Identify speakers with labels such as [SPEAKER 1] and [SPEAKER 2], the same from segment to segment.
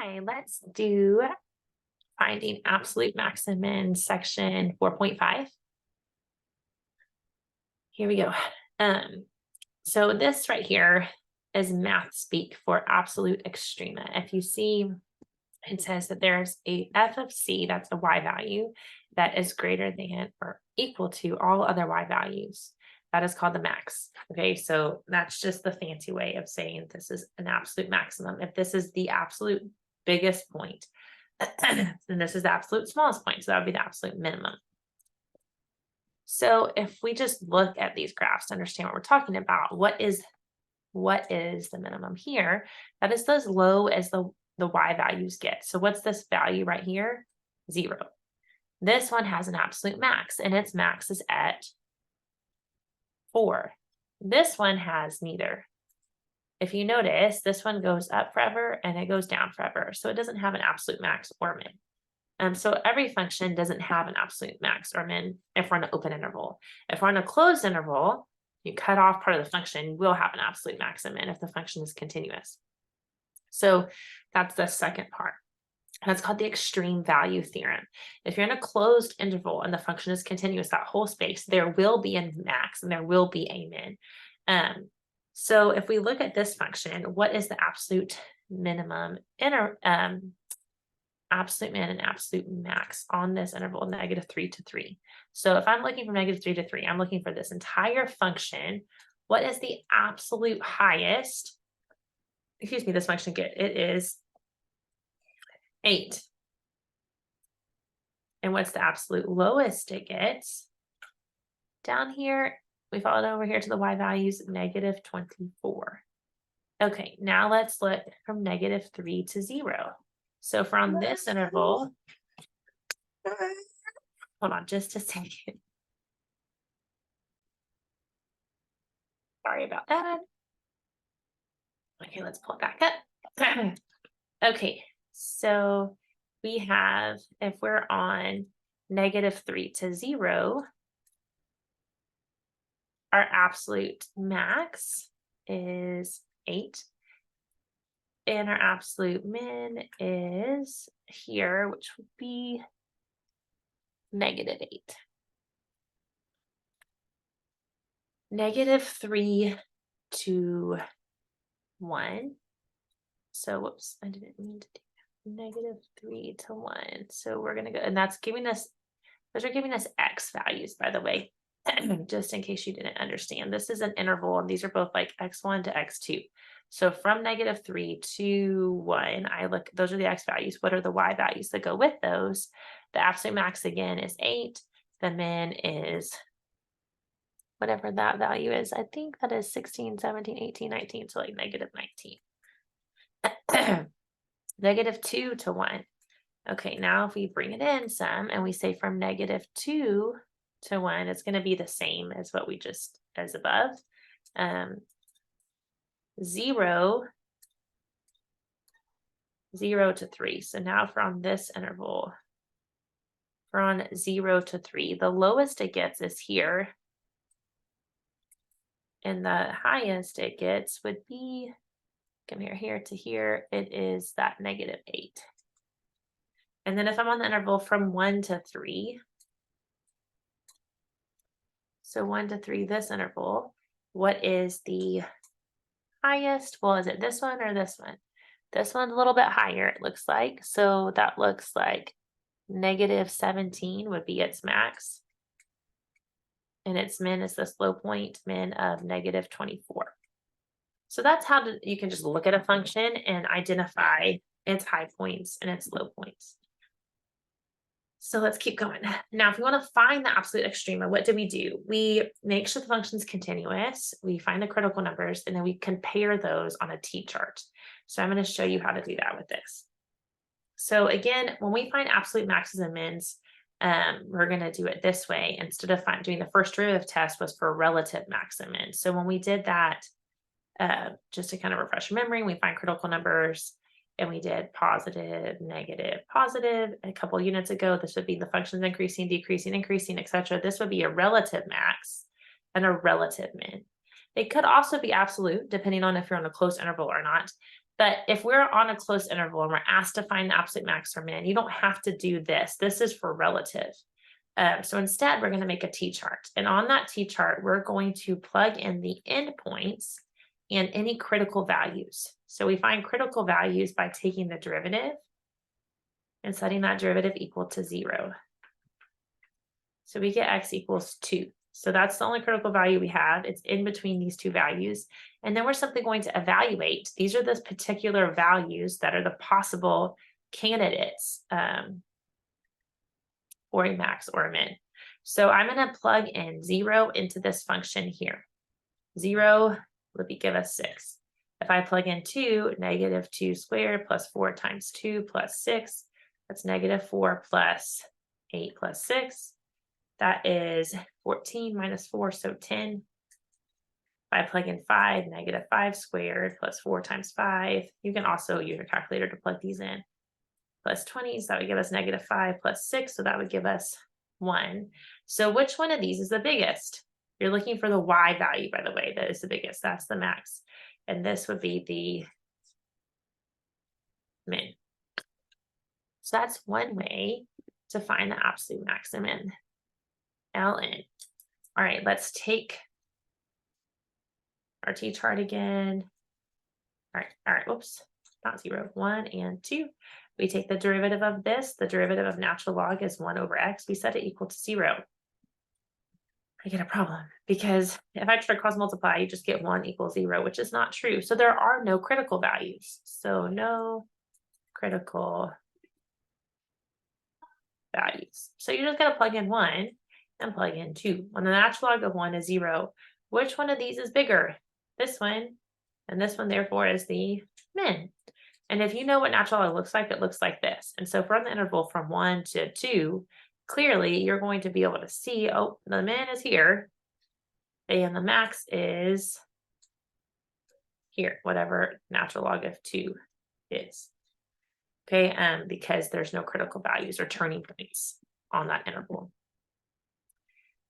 [SPEAKER 1] Hi, let's do finding absolute max and min section 4.5. Here we go. So this right here is math speak for absolute extrema. If you see, it says that there's a f of c, that's a y value, that is greater than or equal to all other y values. That is called the max. Okay, so that's just the fancy way of saying this is an absolute maximum. If this is the absolute biggest point, then this is the absolute smallest point. So that would be the absolute minimum. So if we just look at these graphs to understand what we're talking about, what is the minimum here? That is as low as the y values get. So what's this value right here? 0. This one has an absolute max, and its max is at 4. This one has neither. If you notice, this one goes up forever and it goes down forever. So it doesn't have an absolute max or min. So every function doesn't have an absolute max or min if we're in an open interval. If we're in a closed interval, you cut off part of the function, you will have an absolute max and min if the function is continuous. So that's the second part. That's called the extreme value theorem. If you're in a closed interval and the function is continuous, that whole space, there will be a max and there will be a min. So if we look at this function, what is the absolute minimum absolute min and absolute max on this interval, -3 to 3? So if I'm looking from -3 to 3, I'm looking for this entire function. What is the absolute highest? Excuse me, this function get? It is 8. And what's the absolute lowest it gets? Down here, we followed over here to the y values, -24. Okay, now let's look from -3 to 0. So from this interval, hold on just a second. Sorry about that. Okay, let's pull it back up. Okay, so we have, if we're on -3 to 0, our absolute max is 8. And our absolute min is here, which would be -8. -3 to 1. So whoops, I didn't mean to do that. -3 to 1. So we're gonna go, and that's giving us, those are giving us x values, by the way, just in case you didn't understand. This is an interval, and these are both like x1 to x2. So from -3 to 1, I look, those are the x values. What are the y values that go with those? The absolute max again is 8. The min is whatever that value is. I think that is 16, 17, 18, 19. So like -19. -2 to 1. Okay, now if we bring it in some and we say from -2 to 1, it's going to be the same as what we just, as above. 0 to 3. So now from this interval, from 0 to 3, the lowest it gets is here. And the highest it gets would be, come here to here, it is that -8. And then if I'm on the interval from 1 to 3, so 1 to 3, this interval, what is the highest? Well, is it this one or this one? This one's a little bit higher, it looks like. So that looks like -17 would be its max. And its min is this low point, min of -24. So that's how you can just look at a function and identify its high points and its low points. So let's keep going. Now, if we want to find the absolute extrema, what do? We make sure the function is continuous, we find the critical numbers, and then we compare those on a t-chart. So I'm going to show you how to do that with this. So again, when we find absolute maxes and mins, we're going to do it this way. Instead of doing the first derivative test was for relative max and min. So when we did that, just to kind of refresh your memory, we find critical numbers, and we did positive, negative, positive. A couple units ago, this would be the functions increasing, decreasing, increasing, etc. This would be a relative max and a relative min. They could also be absolute, depending on if you're on a closed interval or not. But if we're on a close interval and we're asked to find the absolute max or min, you don't have to do this. This is for relative. So instead, we're going to make a t-chart. And on that t-chart, we're going to plug in the endpoints and any critical values. So we find critical values by taking the derivative and setting that derivative equal to 0. So we get x equals 2. So that's the only critical value we have. It's in between these two values. And then we're simply going to evaluate. These are the particular values that are the possible candidates for a max or a min. So I'm going to plug in 0 into this function here. 0 would give us 6. If I plug in 2, negative 2 squared plus 4 times 2 plus 6, that's negative 4 plus 8 plus 6. That is 14 minus 4, so 10. If I plug in 5, negative 5 squared plus 4 times 5. You can also use your calculator to plug these in. Plus 20, so that would give us negative 5 plus 6, so that would give us 1. So which one of these is the biggest? You're looking for the y value, by the way, that is the biggest. That's the max. And this would be the min. So that's one way to find the absolute maximum. Ln. All right, let's take our t-chart again. All right, whoops, not 0, 1 and 2. We take the derivative of this. The derivative of natural log is 1 over x. We set it equal to 0. I get a problem because if I try to cross multiply, you just get 1 equals 0, which is not true. So there are no critical values. So no critical values. So you just got to plug in 1 and plug in 2. When the natural log of 1 is 0, which one of these is bigger? This one, and this one therefore is the min. And if you know what natural log looks like, it looks like this. And so from the interval from 1 to 2, clearly you're going to be able to see, oh, the min is here, and the max is here, whatever natural log of 2 is. Okay, because there's no critical values or turning points on that interval.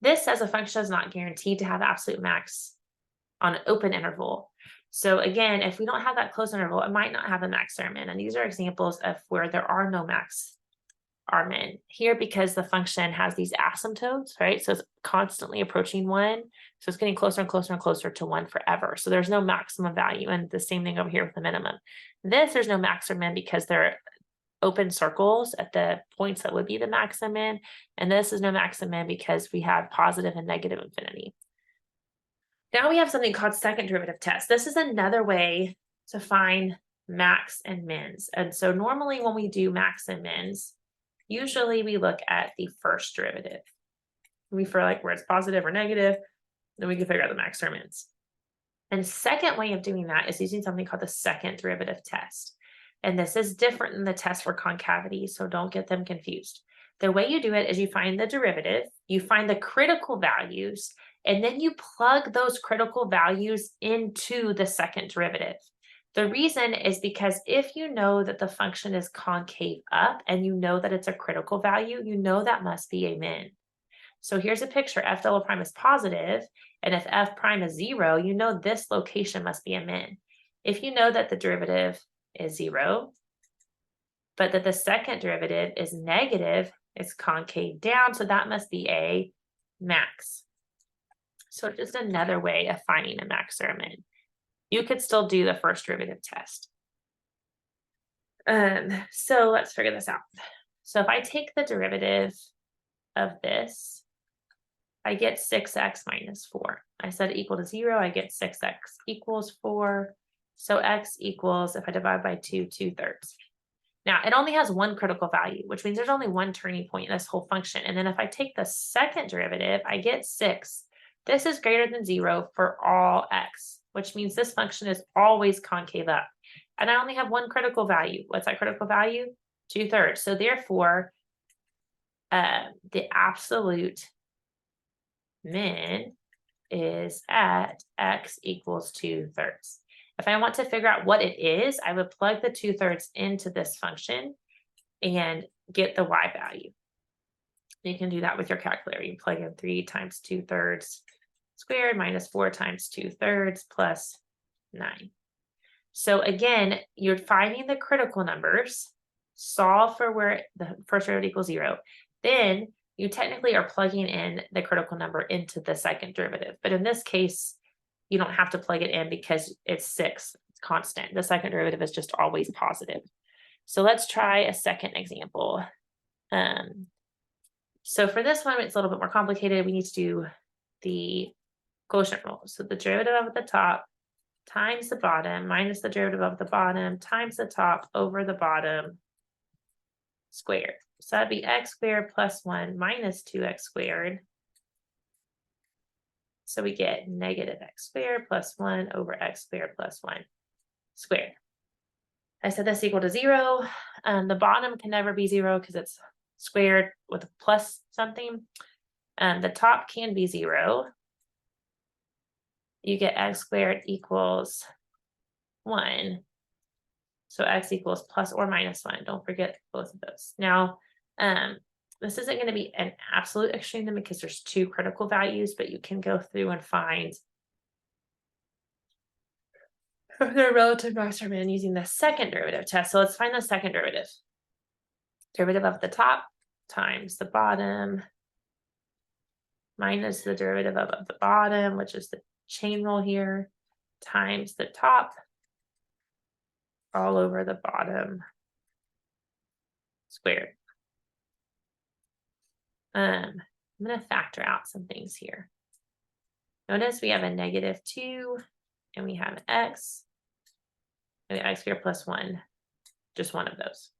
[SPEAKER 1] This as a function is not guaranteed to have absolute max on an open interval. So again, if we don't have that closed interval, it might not have a max or min. And these are examples of where there are no max or min here because the function has these asymptotes, right? So it's constantly approaching 1. So it's getting closer and closer and closer to 1 forever. So there's no maximum value. And the same thing over here with the minimum. There's no max or min because they're open circles at the points that would be the max and min. And this is no max and min because we have positive and negative infinity. Now we have something called second derivative test. This is another way to find max and mins. And so normally when we do max and mins, usually we look at the first derivative. We feel like where it's positive or negative, then we can figure out the max or mins. And second way of doing that is using something called the second derivative test. And this is different than the test for concavity, so don't get them confused. The way you do it is you find the derivative, you find the critical values, and then you plug those critical values into the second derivative. The reason is because if you know that the function is concave up and you know that it's a critical value, you know that must be a min. So here's a picture. F double prime is positive, and if f prime is 0, you know this location must be a min. If you know that the derivative is 0, but that the second derivative is negative, it's concave down, so that must be a max. So just another way of finding a max or a min. You could still do the first derivative test. So let's figure this out. So if I take the derivative of this, I get 6x minus 4. I set it equal to 0, I get 6x equals 4. So x equals, if I divide by 2, 2/3. Now, it only has one critical value, which means there's only one turning point in this whole function. And then if I take the second derivative, I get 6. This is greater than 0 for all x, which means this function is always concave up. And I only have one critical value. What's that critical value? 2/3. So therefore, the absolute min is at x equals 2/3. If I want to figure out what it is, I would plug the 2/3 into this function and get the y value. You can do that with your calculator. You plug in 3 times 2/3 squared minus 4 times 2/3 plus 9. So again, you're finding the critical numbers, solve for where the first derivative equals 0. Then you technically are plugging in the critical number into the second derivative. But in this case, you don't have to plug it in because it's 6, it's constant. The second derivative is just always positive. So let's try a second example. So for this one, it's a little bit more complicated. We need to do the quotient rule. So the derivative of the top times the bottom minus the derivative of the bottom times the top over the bottom squared. So that'd be x squared plus 1 minus 2x squared. So we get negative x squared plus 1 over x squared plus 1 squared. I said that's equal to 0. The bottom can never be 0 because it's squared with a plus something. The top can be 0. You get x squared equals 1. So x equals plus or minus 1. Don't forget both of those. Now, this isn't going to be an absolute extreme because there's 2 critical values, but you can go through and find their relative maximum and using the second derivative test. So let's find the second derivative. Derivative of the top times the bottom minus the derivative of the bottom, which is the chain rule here, times the top all over the bottom squared. I'm going to factor out some things here. Notice we have a negative 2 and we have x and the x squared plus 1, just one of those.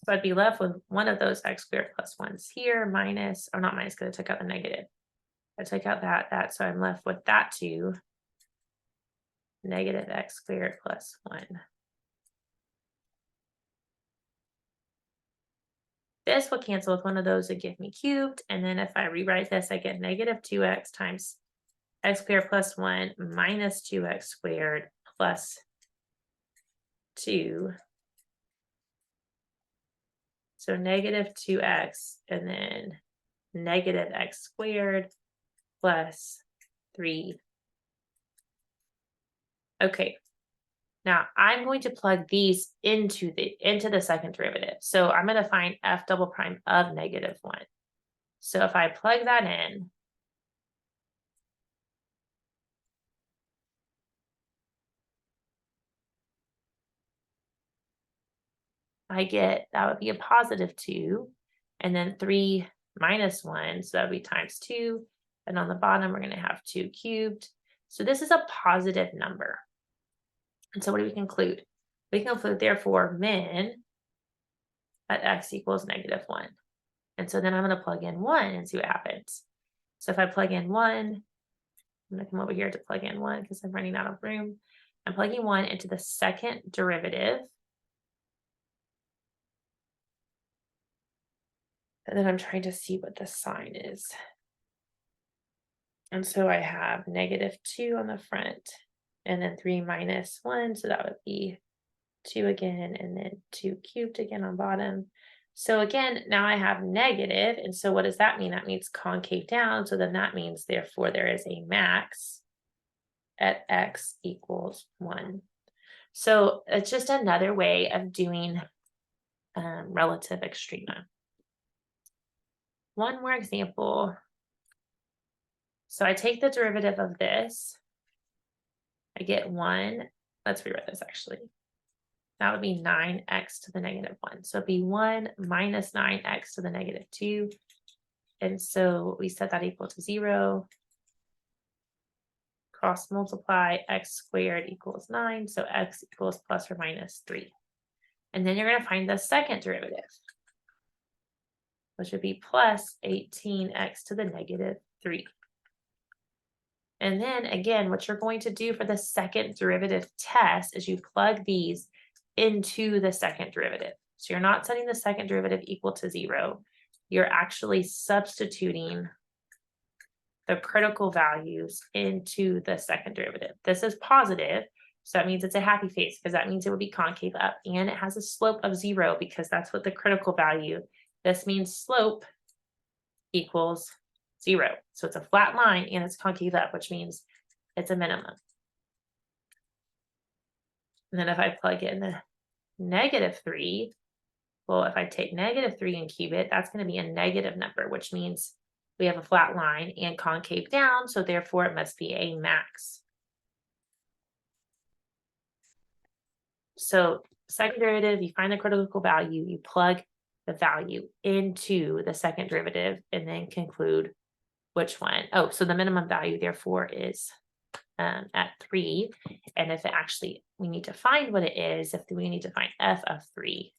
[SPEAKER 1] So I'd be left with one of those x squared plus 1s here minus, or not minus because I took out the negative. I took out that, so I'm left with that 2, negative x squared plus 1. This will cancel with one of those and give me cubed. And then if I rewrite this, I get negative 2x times x squared plus 1 minus 2x squared plus 2. So negative 2x and then negative x squared plus 3. Okay. Now I'm going to plug these into the second derivative. So I'm going to find f double prime of negative 1. So if I plug that in, I get, that would be a positive 2, and then 3 minus 1, so that would be times 2. And on the bottom, we're going to have 2 cubed. So this is a positive number. And so what do we conclude? We conclude, therefore, min at x equals negative 1. And so then I'm going to plug in 1 and see what happens. So if I plug in 1, I'm going to come over here to plug in 1 because I'm running out of room. I'm plugging 1 into the second derivative. And then I'm trying to see what the sign is. And so I have negative 2 on the front and then 3 minus 1. So that would be 2 again, and then 2 cubed again on bottom. So again, now I have negative. And so what does that mean? That means concave down. So then that means, therefore, there is a max at x equals 1. So it's just another way of doing relative extrema. One more example. So I take the derivative of this. I get 1. Let's rewrite this actually. That would be 9x to the negative 1. So it'd be 1 minus 9x to the negative 2. And so we set that equal to 0. Cross multiply, x squared equals 9. So x equals plus or minus 3. And then you're going to find the second derivative, which would be plus 18x to the negative 3. And then again, what you're going to do for the second derivative test is you plug these into the second derivative. So you're not setting the second derivative equal to 0. You're actually substituting the critical values into the second derivative. This is positive, so that means it's a happy face because that means it would be concave up, and it has a slope of 0 because that's what the critical value. This means slope equals 0. So it's a flat line and it's concave up, which means it's a minimum. And then if I plug in the -3, well, if I take -3 and cube it, that's going to be a negative number, which means we have a flat line and concave down. So therefore it must be a max. So second derivative, you find the critical value, you plug the value into the second derivative and then conclude which one. Oh, so the minimum value therefore is at 3. And if it actually, we need to find what it is, if we need to find f of 3.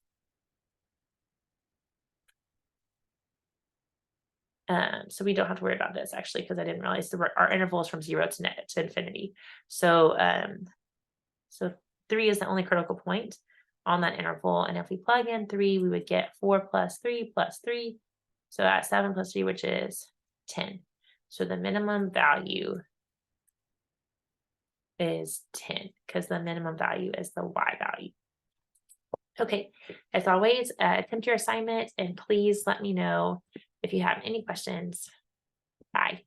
[SPEAKER 1] So we don't have to worry about this actually, because I didn't realize our interval is from 0 to infinity. So, so 3 is the only critical point on that interval. And if we plug in 3, we would get 4 plus 3 plus 3. So that's 7 plus 3, which is 10. So the minimum value is 10 because the minimum value is the y value. Okay, as always, attempt your assignment and please let me know if you have any questions. Bye.